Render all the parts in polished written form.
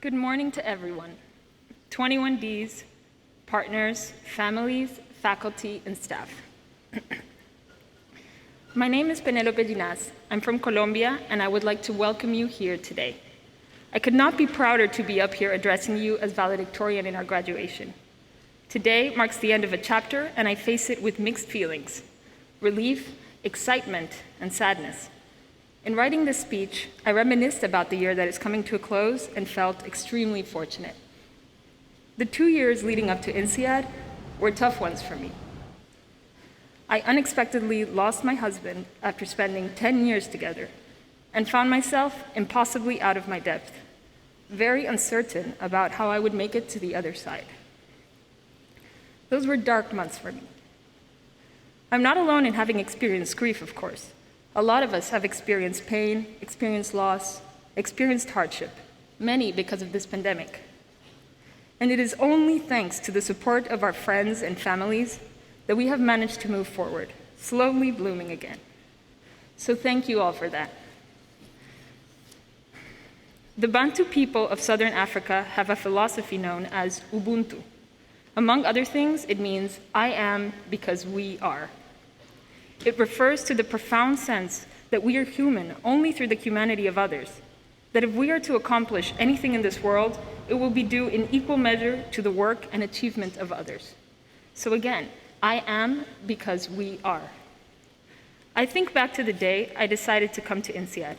Good morning to everyone, 21Ds, partners, families, faculty, and staff. My name is Penelope Llinas. I'm from Colombia, and I would like to welcome you here today. I could not be prouder to be up here addressing you as valedictorian in our graduation. Today marks the end of a chapter, and I face it with mixed feelings: relief, excitement, and sadness. In writing this speech, I reminisced about the year that is coming to a close and felt extremely fortunate. The 2 years leading up to INSEAD were tough ones for me. I unexpectedly lost my husband after spending 10 years together and found myself impossibly out of my depth, very uncertain about how I would make it to the other side. Those were dark months for me. I'm not alone in having experienced grief, of course. A lot of us have experienced pain, experienced loss, experienced hardship, many because of this pandemic. And it is only thanks to the support of our friends and families that we have managed to move forward, slowly blooming again. So thank you all for that. The Bantu people of Southern Africa have a philosophy known as Ubuntu. Among other things, it means I am because we are. It refers to the profound sense that we are human only through the humanity of others, that if we are to accomplish anything in this world, it will be due in equal measure to the work and achievement of others. So again, I am because we are. I think back to the day I decided to come to INSEAD.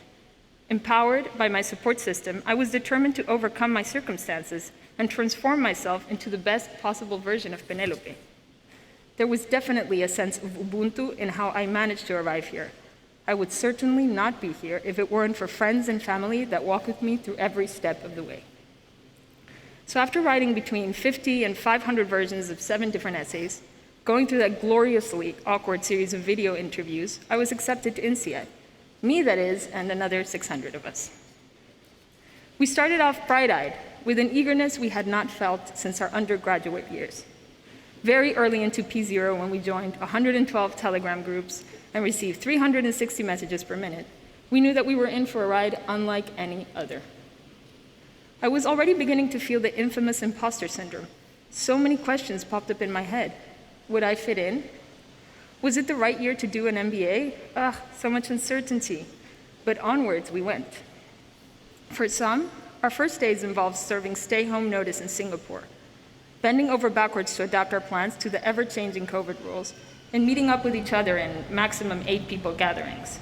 Empowered by my support system, I was determined to overcome my circumstances and transform myself into the best possible version of Penelope. There was definitely a sense of Ubuntu in how I managed to arrive here. I would certainly not be here if it weren't for friends and family that walk with me through every step of the way. So after writing between 50 and 500 versions of 7 different essays, going through that gloriously awkward series of video interviews, I was accepted to INSEAD. Me, that is, and another 600 of us. We started off bright-eyed, with an eagerness we had not felt since our undergraduate years. Very early into P0, when we joined 112 Telegram groups and received 360 messages per minute, we knew that we were in for a ride unlike any other. I was already beginning to feel the infamous imposter syndrome. So many questions popped up in my head. Would I fit in? Was it the right year to do an MBA? So much uncertainty. But onwards we went. For some, our first days involved serving stay-home notice in Singapore, bending over backwards to adapt our plans to the ever-changing COVID rules, and meeting up with each other in maximum 8 people gatherings.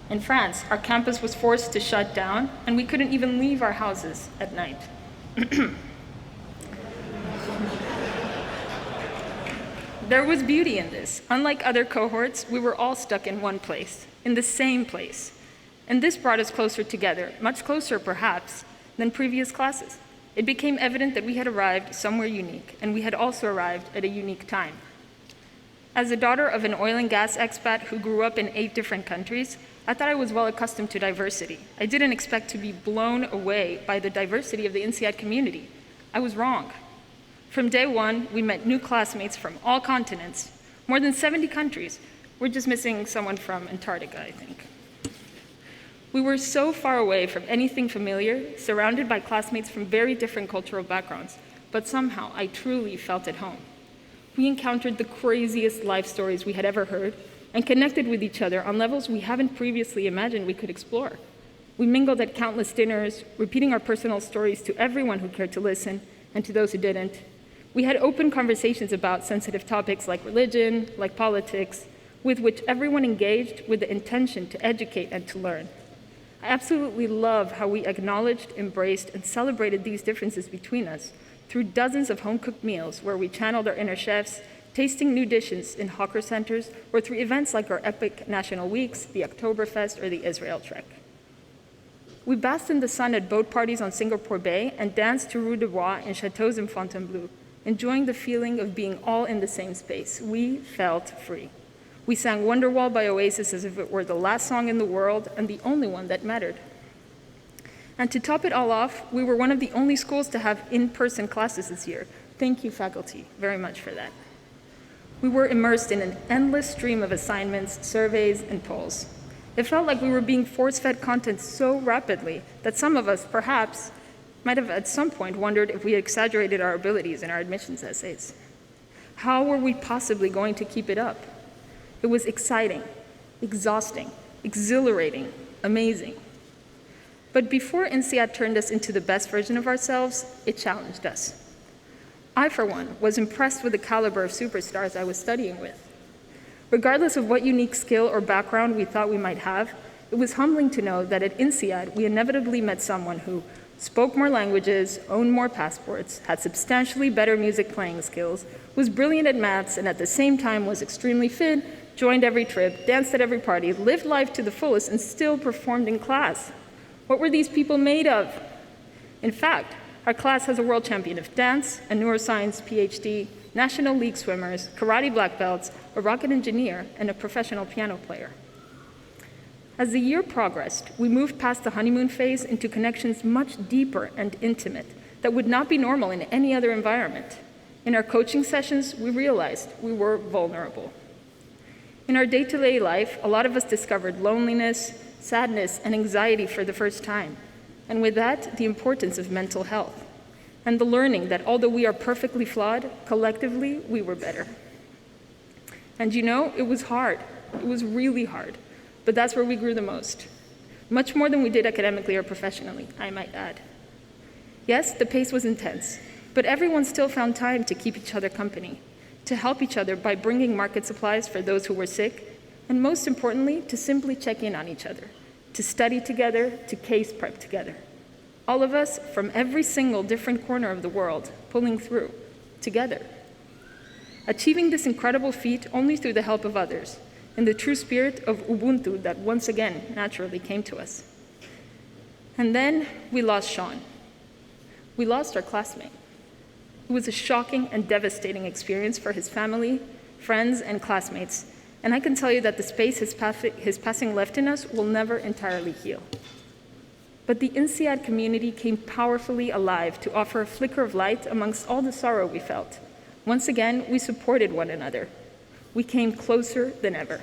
In France, our campus was forced to shut down, and we couldn't even leave our houses at night. There was beauty in this. Unlike other cohorts, we were all stuck in one place, in the same place. And this brought us closer together, much closer perhaps than previous classes. It became evident that we had arrived somewhere unique, and we had also arrived at a unique time. As the daughter of an oil and gas expat who grew up in 8 different countries, I thought I was well accustomed to diversity. I didn't expect to be blown away by the diversity of the INSEAD community. I was wrong. From day one, we met new classmates from all continents, more than 70 countries. We're just missing someone from Antarctica, I think. We were so far away from anything familiar, surrounded by classmates from very different cultural backgrounds, but somehow I truly felt at home. We encountered the craziest life stories we had ever heard and connected with each other on levels we haven't previously imagined we could explore. We mingled at countless dinners, repeating our personal stories to everyone who cared to listen and to those who didn't. We had open conversations about sensitive topics like religion, like politics, with which everyone engaged with the intention to educate and to learn. I absolutely love how we acknowledged, embraced, and celebrated these differences between us through dozens of home-cooked meals where we channeled our inner chefs, tasting new dishes in hawker centers, or through events like our epic national weeks, the Oktoberfest, or the Israel Trek. We basked in the sun at boat parties on Singapore Bay and danced to Rue de Bois in chateaux in Fontainebleau, enjoying the feeling of being all in the same space. We felt free. We sang Wonderwall by Oasis as if it were the last song in the world and the only one that mattered. And to top it all off, we were one of the only schools to have in-person classes this year. Thank you, faculty, very much for that. We were immersed in an endless stream of assignments, surveys, and polls. It felt like we were being force-fed content so rapidly that some of us, perhaps, might have at some point wondered if we exaggerated our abilities in our admissions essays. How were we possibly going to keep it up? It was exciting, exhausting, exhilarating, amazing. But before INSEAD turned us into the best version of ourselves, it challenged us. I, for one, was impressed with the caliber of superstars I was studying with. Regardless of what unique skill or background we thought we might have, it was humbling to know that at INSEAD we inevitably met someone who spoke more languages, owned more passports, had substantially better music playing skills, was brilliant at maths, and at the same time was extremely fit, joined every trip, danced at every party, lived life to the fullest, and still performed in class. What were these people made of? In fact, our class has a world champion of dance, a neuroscience PhD, National League swimmers, karate black belts, a rocket engineer, and a professional piano player. As the year progressed, we moved past the honeymoon phase into connections much deeper and intimate that would not be normal in any other environment. In our coaching sessions, we realized we were vulnerable. In our day-to-day life, a lot of us discovered loneliness, sadness, and anxiety for the first time, and with that, the importance of mental health, and the learning that although we are perfectly flawed, collectively, we were better. And you know, it was hard. It was really hard. But that's where we grew the most. Much more than we did academically or professionally, I might add. Yes, the pace was intense, but everyone still found time to keep each other company, to help each other by bringing market supplies for those who were sick, and most importantly, to simply check in on each other, to study together, to case prep together. All of us from every single different corner of the world, pulling through, together. Achieving this incredible feat only through the help of others, in the true spirit of Ubuntu that once again naturally came to us. And then we lost Sean. We lost our classmate. It was a shocking and devastating experience for his family, friends, and classmates, and I can tell you that the space his passing left in us will never entirely heal. But the INSEAD community came powerfully alive to offer a flicker of light amongst all the sorrow we felt. Once again, we supported one another. We came closer than ever.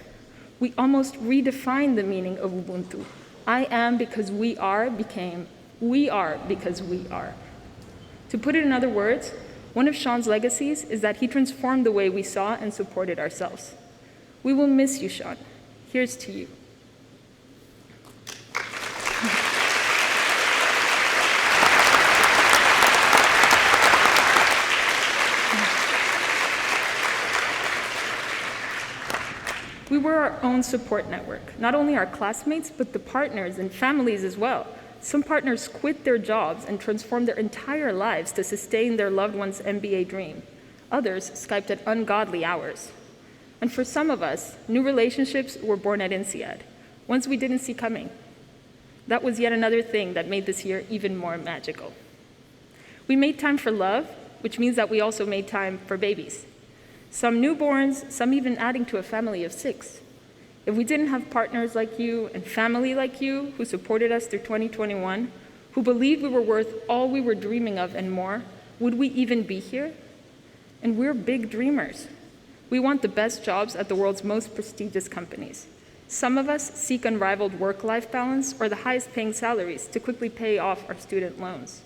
We almost redefined the meaning of Ubuntu. I am because we are became we are because we are. To put it in other words, one of Sean's legacies is that he transformed the way we saw and supported ourselves. We will miss you, Sean. Here's to you. We were our own support network, not only our classmates, but the partners and families as well. Some partners quit their jobs and transformed their entire lives to sustain their loved one's MBA dream. Others Skyped at ungodly hours. And for some of us, new relationships were born at INSEAD, ones we didn't see coming. That was yet another thing that made this year even more magical. We made time for love, which means that we also made time for babies. Some newborns, some even adding to a family of 6. If we didn't have partners like you and family like you who supported us through 2021, who believed we were worth all we were dreaming of and more, would we even be here? And we're big dreamers. We want the best jobs at the world's most prestigious companies. Some of us seek unrivaled work-life balance or the highest paying salaries to quickly pay off our student loans.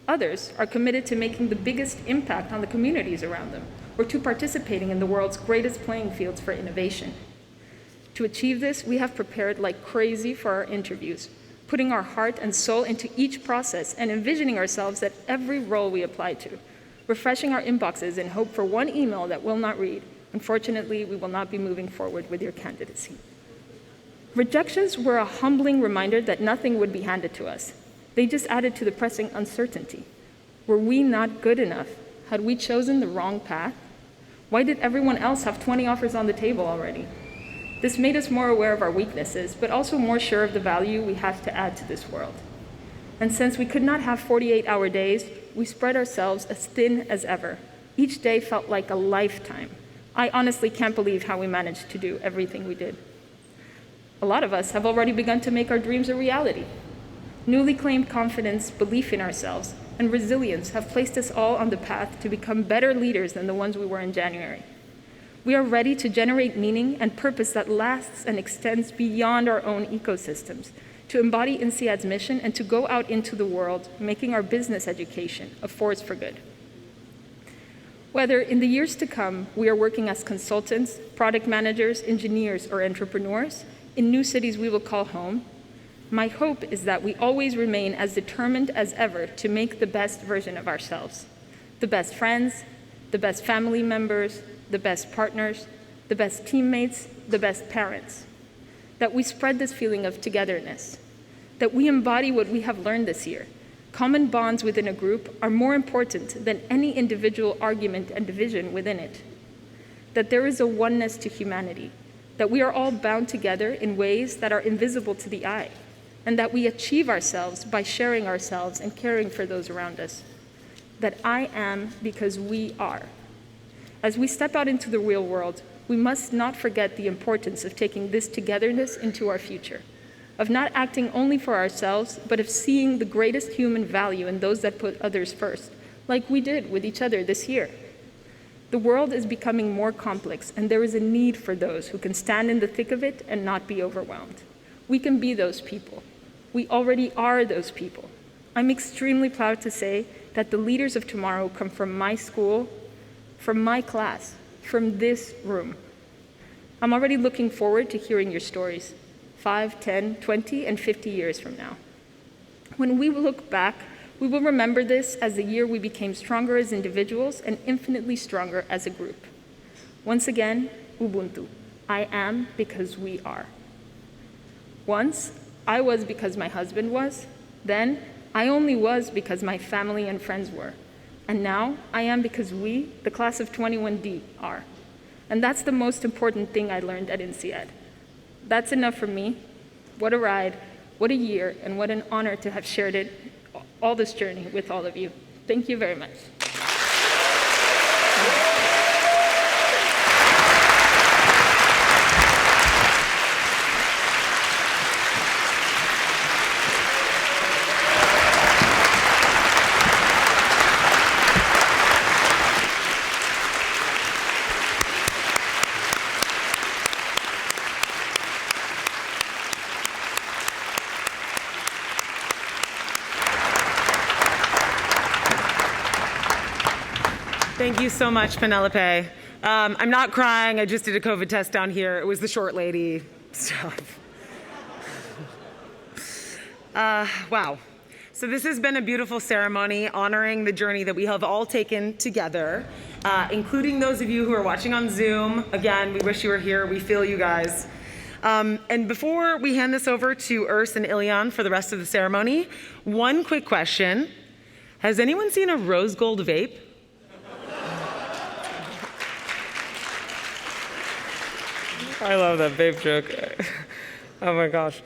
Others are committed to making the biggest impact on the communities around them, or to participating in the world's greatest playing fields for innovation. To achieve this, we have prepared like crazy for our interviews, putting our heart and soul into each process and envisioning ourselves at every role we apply to, refreshing our inboxes in hope for one email that we'll not read. Unfortunately, we will not be moving forward with your candidacy. Rejections were a humbling reminder that nothing would be handed to us. They just added to the pressing uncertainty. Were we not good enough? Had we chosen the wrong path? Why did everyone else have 20 offers on the table already? This made us more aware of our weaknesses, but also more sure of the value we have to add to this world. And since we could not have 48-hour days, we spread ourselves as thin as ever. Each day felt like a lifetime. I honestly can't believe how we managed to do everything we did. A lot of us have already begun to make our dreams a reality. Newly claimed confidence, belief in ourselves, and resilience have placed us all on the path to become better leaders than the ones we were in January. We are ready to generate meaning and purpose that lasts and extends beyond our own ecosystems, to embody INSEAD's mission, and to go out into the world, making our business education a force for good. Whether in the years to come we are working as consultants, product managers, engineers, or entrepreneurs in new cities we will call home, my hope is that we always remain as determined as ever to make the best version of ourselves, the best friends, the best family members, the best partners, the best teammates, the best parents, that we spread this feeling of togetherness, that we embody what we have learned this year. Common bonds within a group are more important than any individual argument and division within it, that there is a oneness to humanity, that we are all bound together in ways that are invisible to the eye, and that we achieve ourselves by sharing ourselves and caring for those around us, that I am because we are. As we step out into the real world, we must not forget the importance of taking this togetherness into our future, of not acting only for ourselves, but of seeing the greatest human value in those that put others first, like we did with each other this year. The world is becoming more complex, and there is a need for those who can stand in the thick of it and not be overwhelmed. We can be those people. We already are those people. I'm extremely proud to say that the leaders of tomorrow come from my school, from my class, from this room. I'm already looking forward to hearing your stories 5, 10, 20, and 50 years from now. When we look back, we will remember this as the year we became stronger as individuals and infinitely stronger as a group. Once again, Ubuntu. I am because we are. Once, I was because my husband was. Then, I only was because my family and friends were. And now, I am because we, the class of 21D, are. And that's the most important thing I learned at INSEAD. That's enough for me. What a ride, what a year, and what an honor to have shared it, all this journey with all of you. Thank you very much. Thank you so much, Penelope. I'm not crying. I just did a COVID test down here. It was the short lady stuff. Wow. So this has been a beautiful ceremony honoring the journey that we have all taken together, including those of you who are watching on Zoom. Again, we wish you were here. We feel you guys. And before we hand this over to Urs and Ilian for the rest of the ceremony, one quick question. Has anyone seen a rose gold vape? I love that vape joke. Oh my gosh.